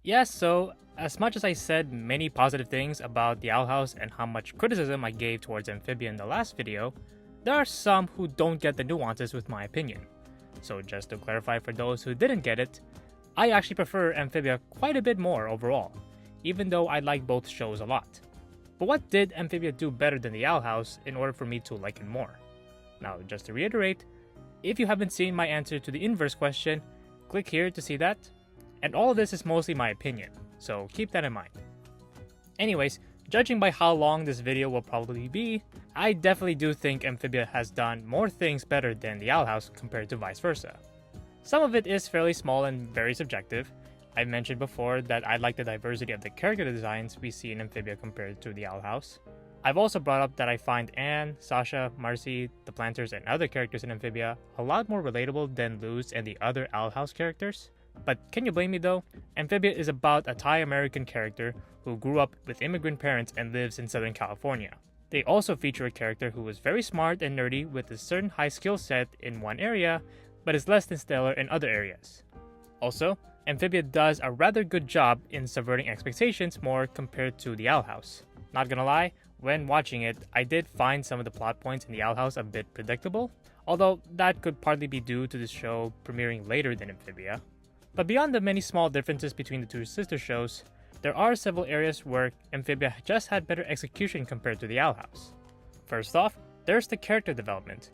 Yeah, so as much as I said many positive things about the Owl House and how much criticism I gave towards Amphibia in the last video, there are some who don't get the nuances with my opinion. So just to clarify for those who didn't get it, I actually prefer Amphibia quite a bit more overall, even though I like both shows a lot. But what did Amphibia do better than the Owl House in order for me to like it more? Now, just to reiterate, if you haven't seen my answer to the inverse question, click here to see that. And all of this is mostly my opinion, so keep that in mind. Anyways, judging by how long this video will probably be, I definitely do think Amphibia has done more things better than the Owl House compared to vice versa. Some of it is fairly small and very subjective. I mentioned before that I like the diversity of the character designs we see in Amphibia compared to the Owl House. I've also brought up that I find Anne, Sasha, Marcy, the Planters, and other characters in Amphibia a lot more relatable than Luz and the other Owl House characters. But can you blame me though? Amphibia is about a Thai-American character who grew up with immigrant parents and lives in Southern California. They also feature a character who is very smart and nerdy with a certain high skill set in one area, but is less than stellar in other areas. Also, Amphibia does a rather good job in subverting expectations more compared to the Owl House. Not gonna lie, when watching it, I did find some of the plot points in the Owl House a bit predictable, although that could partly be due to the show premiering later than Amphibia. But beyond the many small differences between the two sister shows, there are several areas where Amphibia just had better execution compared to the Owl House. First off, there's the character development.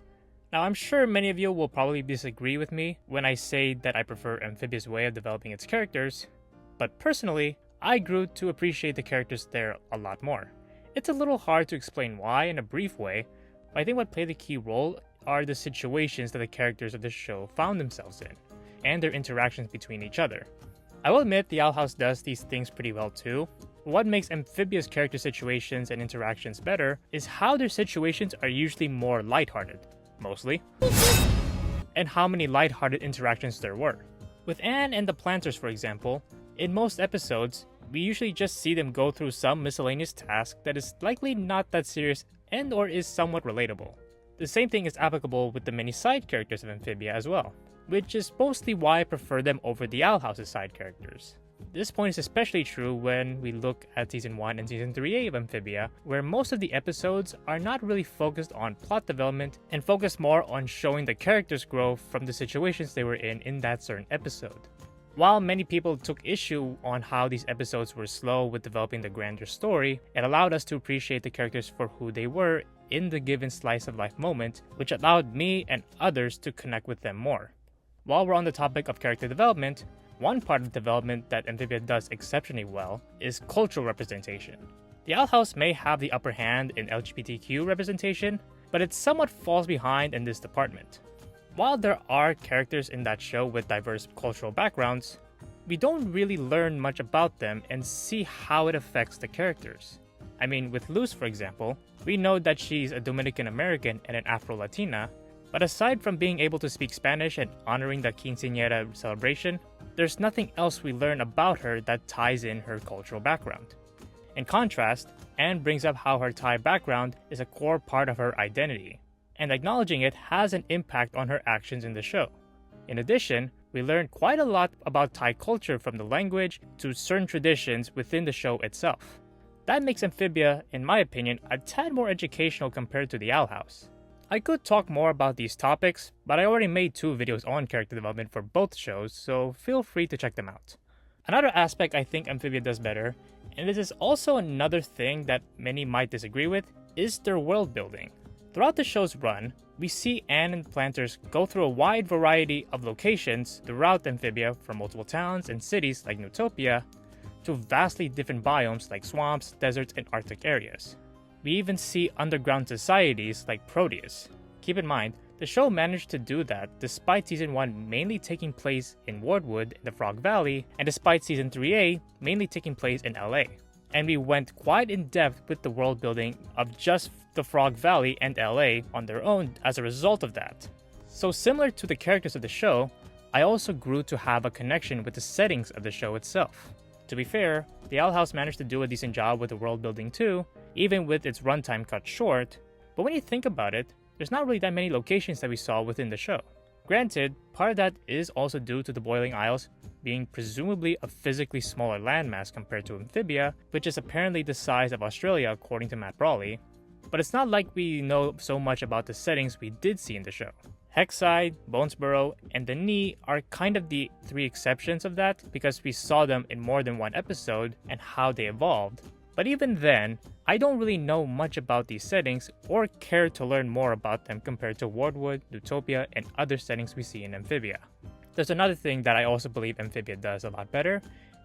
Now I'm sure many of you will probably disagree with me when I say that I prefer Amphibia's way of developing its characters, but personally, I grew to appreciate the characters there a lot more. It's a little hard to explain why in a brief way, but I think what played the key role are the situations that the characters of the show found themselves in, and their interactions between each other. I will admit the Owl House does these things pretty well too. What makes Amphibia's character situations and interactions better is how their situations are usually more lighthearted, mostly, and how many lighthearted interactions there were. With Anne and the Planters, for example, in most episodes, we usually just see them go through some miscellaneous task that is likely not that serious and or is somewhat relatable. The same thing is applicable with the many side characters of Amphibia as well, which is mostly why I prefer them over the Owl House's side characters. This point is especially true when we look at Season 1 and Season 3A of Amphibia, where most of the episodes are not really focused on plot development and focus more on showing the characters grow from the situations they were in that certain episode. While many people took issue on how these episodes were slow with developing the grander story, it allowed us to appreciate the characters for who they were in the given slice of life moment, which allowed me and others to connect with them more. While we're on the topic of character development, one part of development that Amphibia does exceptionally well is cultural representation. The Owl House may have the upper hand in LGBTQ representation, but it somewhat falls behind in this department. While there are characters in that show with diverse cultural backgrounds, we don't really learn much about them and see how it affects the characters. I mean, with Luz, for example, we know that she's a Dominican American and an Afro-Latina, but aside from being able to speak Spanish and honoring the quinceañera celebration, there's nothing else we learn about her that ties in her cultural background. In contrast, Anne brings up how her Thai background is a core part of her identity, and acknowledging it has an impact on her actions in the show. In addition, we learn quite a lot about Thai culture from the language to certain traditions within the show itself. That makes Amphibia, in my opinion, a tad more educational compared to the Owl House. I could talk more about these topics, but I already made 2 videos on character development for both shows, so feel free to check them out. Another aspect I think Amphibia does better, and this is also another thing that many might disagree with, is their world building. Throughout the show's run, we see Anne and Planters go through a wide variety of locations throughout Amphibia, from multiple towns and cities like Newtopia, to vastly different biomes like swamps, deserts, and Arctic areas. We even see underground societies like Proteus. Keep in mind, the show managed to do that despite Season 1 mainly taking place in Wardwood in the Frog Valley, and despite Season 3A mainly taking place in LA. And we went quite in depth with the world building of just the Frog Valley and LA on their own as a result of that. So similar to the characters of the show, I also grew to have a connection with the settings of the show itself. To be fair, the Owl House managed to do a decent job with the world building too, even with its runtime cut short, but when you think about it, there's not really that many locations that we saw within the show. Granted, part of that is also due to the Boiling Isles being presumably a physically smaller landmass compared to Amphibia, which is apparently the size of Australia according to Matt Brawley. But it's not like we know so much about the settings we did see in the show. Hexside, Bonesborough, and the Knee are kind of the three exceptions of that because we saw them in more than one episode and how they evolved. But even then, I don't really know much about these settings or care to learn more about them compared to Wardwood, Utopia, and other settings we see in Amphibia. There's another thing that I also believe Amphibia does a lot better,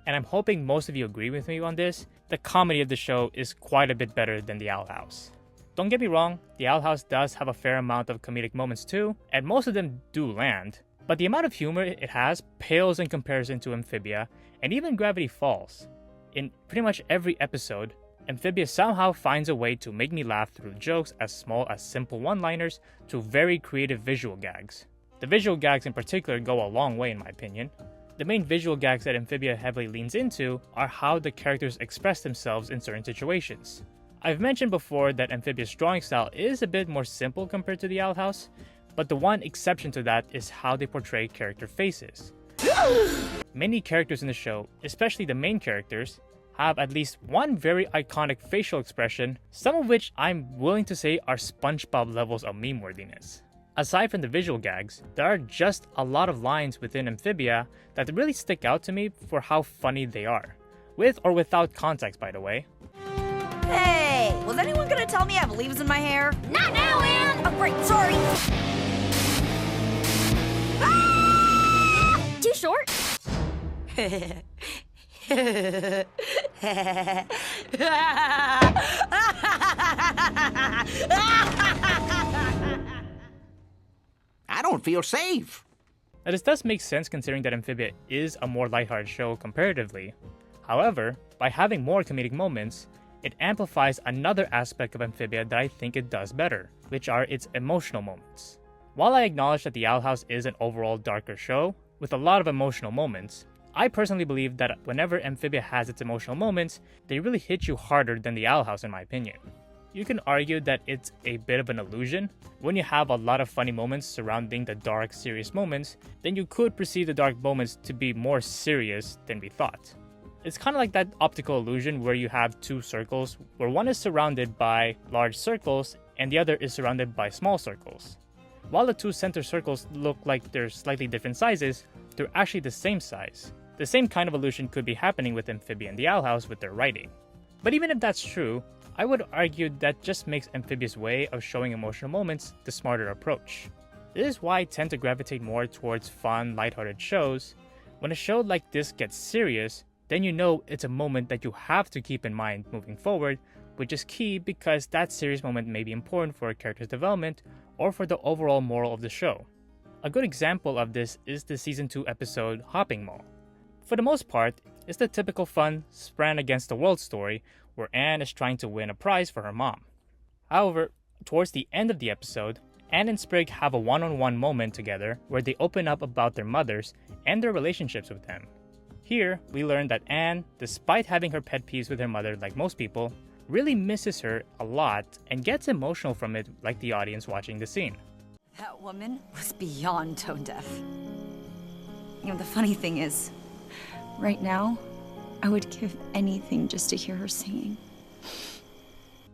and I'm hoping most of you agree with me on this. The comedy of the show is quite a bit better than the Owl House. Don't get me wrong, the Owl House does have a fair amount of comedic moments too, and most of them do land, but the amount of humor it has pales in comparison to Amphibia, and even Gravity Falls. In pretty much every episode, Amphibia somehow finds a way to make me laugh through jokes as small as simple one-liners to very creative visual gags. The visual gags in particular go a long way in my opinion. The main visual gags that Amphibia heavily leans into are how the characters express themselves in certain situations. I've mentioned before that Amphibia's drawing style is a bit more simple compared to the Owl House, but the one exception to that is how they portray character faces. Many characters in the show, especially the main characters, have at least one very iconic facial expression, some of which I'm willing to say are SpongeBob levels of meme-worthiness. Aside from the visual gags, there are just a lot of lines within Amphibia that really stick out to me for how funny they are. With or without context, by the way. Hey, was anyone gonna tell me I have leaves in my hair? Not now, Anne! Oh, great, sorry. Ah! Too short? I don't feel safe. Now, this does make sense considering that Amphibia is a more lighthearted show comparatively. However, by having more comedic moments, it amplifies another aspect of Amphibia that I think it does better, which are its emotional moments. While I acknowledge that the Owl House is an overall darker show, with a lot of emotional moments, I personally believe that whenever Amphibia has its emotional moments, they really hit you harder than the Owl House in my opinion. You can argue that it's a bit of an illusion. When you have a lot of funny moments surrounding the dark, serious moments, then you could perceive the dark moments to be more serious than we thought. It's kind of like that optical illusion where you have two circles, where one is surrounded by large circles and the other is surrounded by small circles. While the two center circles look like they're slightly different sizes, they're actually the same size. The same kind of illusion could be happening with Amphibia and the Owl House with their writing. But even if that's true, I would argue that just makes Amphibia's way of showing emotional moments the smarter approach. This is why I tend to gravitate more towards fun, lighthearted shows. When a show like this gets serious, then you know it's a moment that you have to keep in mind moving forward, which is key because that serious moment may be important for a character's development or for the overall moral of the show. A good example of this is the Season 2 episode Hopping Mall. For the most part, it's the typical fun, Spran against the world story where Anne is trying to win a prize for her mom. However, towards the end of the episode, Anne and Sprig have a one-on-one moment together where they open up about their mothers and their relationships with them. Here, we learn that Anne, despite having her pet peeves with her mother like most people, really misses her a lot and gets emotional from it like the audience watching the scene. That woman was beyond tone deaf. You know, the funny thing is, right now, I would give anything just to hear her singing.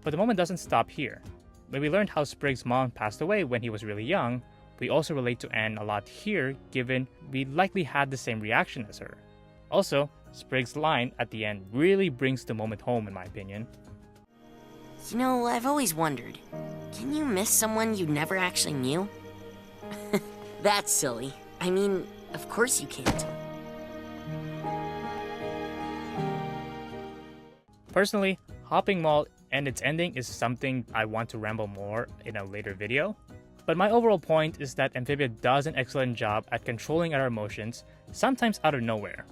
But the moment doesn't stop here. When we learned how Sprig's mom passed away when he was really young, we also relate to Anne a lot here given we likely had the same reaction as her. Also, Sprig's line at the end really brings the moment home in my opinion. You know, I've always wondered, can you miss someone you never actually knew? That's silly. I mean, of course you can't. Personally, Hopping Mall and its ending is something I want to ramble more in a later video. But my overall point is that Amphibia does an excellent job at controlling our emotions, sometimes out of nowhere.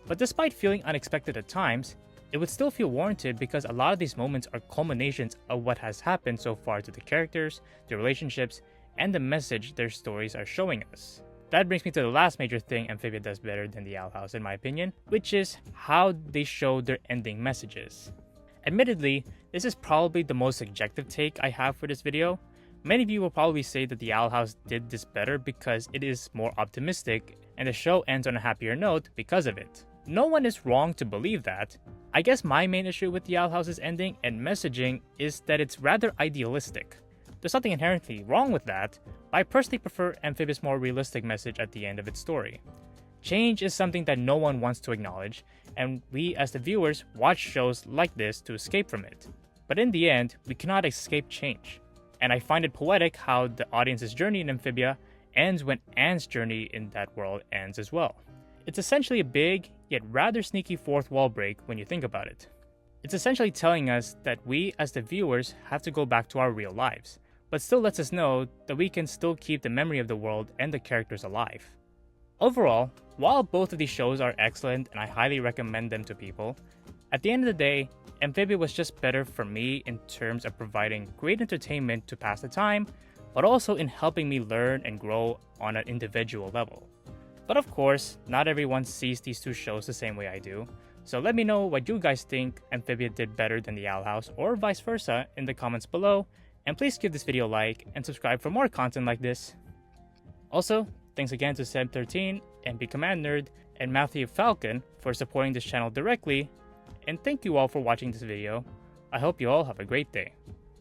But despite feeling unexpected at times, it would still feel warranted because a lot of these moments are culminations of what has happened so far to the characters, their relationships, and the message their stories are showing us. That brings me to the last major thing Amphibia does better than the Owl House in my opinion, which is how they show their ending messages. Admittedly, this is probably the most subjective take I have for this video. Many of you will probably say that the Owl House did this better because it is more optimistic, and the show ends on a happier note because of it. No one is wrong to believe that. I guess my main issue with the Owl House's ending and messaging is that it's rather idealistic. There's something inherently wrong with that, but I personally prefer Amphibia's more realistic message at the end of its story. Change is something that no one wants to acknowledge, and we as the viewers watch shows like this to escape from it. But in the end, we cannot escape change. And I find it poetic how the audience's journey in Amphibia ends when Anne's journey in that world ends as well. It's essentially a big, yet rather sneaky fourth wall break when you think about it. It's essentially telling us that we as the viewers have to go back to our real lives, but still lets us know that we can still keep the memory of the world and the characters alive. Overall, while both of these shows are excellent and I highly recommend them to people, at the end of the day, Amphibia was just better for me in terms of providing great entertainment to pass the time, but also in helping me learn and grow on an individual level. But of course, not everyone sees these two shows the same way I do, so let me know what you guys think Amphibia did better than the Owl House or vice versa in the comments below, and please give this video a like and subscribe for more content like this. Also, thanks again to Seb13, MB Command Nerd, and Matthew Falcon for supporting this channel directly, and thank you all for watching this video. I hope you all have a great day.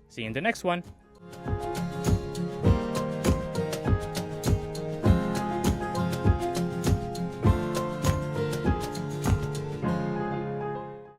See you in the next one.